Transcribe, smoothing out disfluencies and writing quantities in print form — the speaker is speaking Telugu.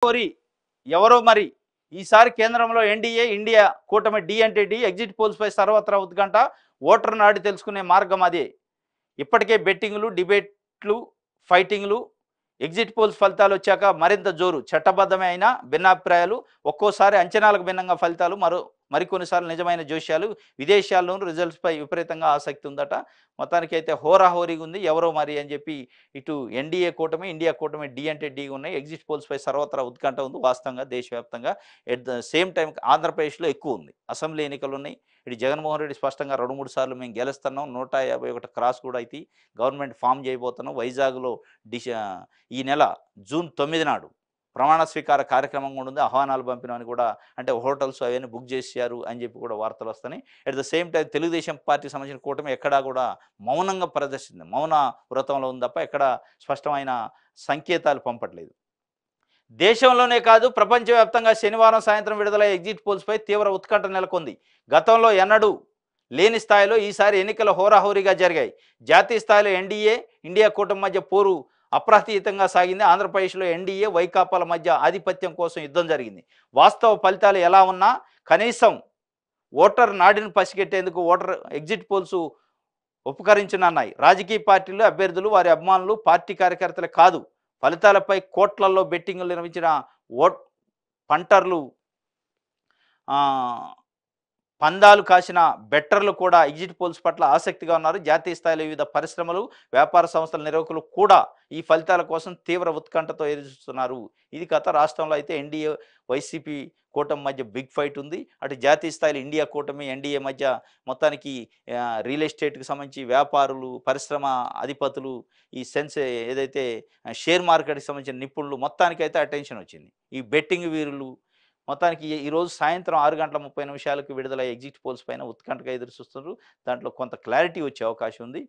కోరి ఎవరో మరి ఈసారి కేంద్రంలో ఎన్డీఏ ఇండియా కూటమి డి అంటే డి ఎగ్జిట్ పోల్స్ పై సర్వత్రా ఉత్కంఠ ఓటర్ నాడి తెలుసుకునే మార్గం అదే ఇప్పటికే బెట్టింగ్లు డిబేట్లు ఫైటింగ్లు ఎగ్జిట్ పోల్స్ ఫలితాలు వచ్చాక మరింత జోరు చట్టబద్ధమే అయినా భిన్నాభిప్రాయాలు ఒక్కోసారి అంచనాలకు భిన్నంగా ఫలితాలు మరికొన్నిసార్లు నిజమైన జోష్యాలు విదేశాల్లోనూ రిజల్ట్స్పై విపరీతంగా ఆసక్తి ఉందట మొత్తానికి అయితే హోరాహోరీగా ఉంది ఎవరో మరి అని చెప్పి ఇటు ఎన్డీఏ కూటమి ఇండియా కూటమి డి అంటే డి ఉన్నాయి ఎగ్జిట్ పోల్స్పై సర్వత్రా ఉత్కంఠ ఉంది వాస్తవంగా దేశవ్యాప్తంగా ఎట్ ద సేమ్ టైం ఆంధ్రప్రదేశ్లో ఎక్కువ ఉంది అసెంబ్లీ ఎన్నికలు ఉన్నాయి ఇటు జగన్మోహన్ రెడ్డి స్పష్టంగా 2-3 సార్లు మేము గెలుస్తున్నాం 151 క్రాస్ కూడా అయితే గవర్నమెంట్ ఫామ్ చేయబోతున్నాం వైజాగ్లో ఈ నెల జూన్ 9 నాడు ప్రమాణ స్వీకార కార్యక్రమం కూడా ఉంది ఆహ్వానాలు పంపినామని కూడా అంటే హోటల్స్ అవన్నీ బుక్ చేశారు అని చెప్పి కూడా వార్తలు వస్తున్నాయి at the same time Telugu Desam పార్టీకి సంబంధించిన కూటమి ఎక్కడా కూడా మౌనంగా ప్రదర్శించింది మౌన వ్రతంలో ఉంది తప్ప ఎక్కడ స్పష్టమైన సంకేతాలు పంపట్లేదు దేశంలోనే కాదు ప్రపంచవ్యాప్తంగా శనివారం సాయంత్రం విడుదల ఎగ్జిట్ పోల్స్పై తీవ్ర ఉత్కంఠ నెలకొంది గతంలో ఎన్నడూ లేని స్థాయిలో ఈసారి ఎన్నికలు హోరాహోరీగా జరిగాయి జాతీయ స్థాయిలో ఎన్డీఏ ఇండియా కూటమి మధ్య పోరు అప్రతీతంగా సాగింది ఆంధ్రప్రదేశ్లో ఎన్డీఏ వైకాపాల మధ్య ఆధిపత్యం కోసం యుద్ధం జరిగింది వాస్తవ ఫలితాలు ఎలా ఉన్నా కనీసం ఓటర్ నాడిని పసిగట్టేందుకు ఓటర్ ఎగ్జిట్ పోల్స్ ఉపకరించనున్నాయి రాజకీయ పార్టీలు అభ్యర్థులు వారి అభిమానులు పార్టీ కార్యకర్తలే కాదు ఫలితాలపై కోట్లలో బెట్టింగ్లు నిర్వహించిన పంటర్లు పందాలు కాసిన బెట్టర్లు కూడా ఎగ్జిట్ పోల్స్ పట్ల ఆసక్తిగా ఉన్నారు జాతీయ స్థాయిలో వివిధ పరిశ్రమలు వ్యాపార సంస్థల నిర్వాహకులు కూడా ఈ ఫలితాల కోసం తీవ్ర ఉత్కంఠతో ఎదురుస్తున్నారు ఇది గత రాష్ట్రంలో అయితే ఎన్డీఏ వైసీపీ కూటమి మధ్య బిగ్ ఫైట్ ఉంది అటు జాతీయ స్థాయిలో ఇండియా కూటమి ఎన్డీఏ మధ్య మొత్తానికి రియల్ ఎస్టేట్కి సంబంధించి వ్యాపారులు పరిశ్రమ అధిపతులు ఈ ఏదైతే షేర్ మార్కెట్కి సంబంధించిన నిపుణులు మొత్తానికైతే అటెన్షన్ వచ్చింది ఈ బెట్టింగ్ వీరులు మొత్తానికి ఈరోజు సాయంత్రం 6:30 విడుదల ఎగ్జిట్ పోల్స్ పైన ఉత్కంఠగా ఎదురు చూస్తున్నారు దాంట్లో కొంత క్లారిటీ వచ్చే అవకాశం ఉంది